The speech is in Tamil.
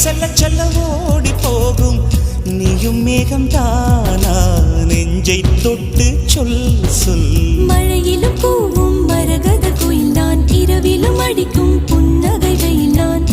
செல்ல செல்ல ஓடி போகும் நீயும் மேகம் தானா நெஞ்சை தொட்டு சொல் சொல் மழையிலும் பூவும் மரகத குயில் நான் இரவிலும் அடிக்கும் புன்னகை வெயில் நான்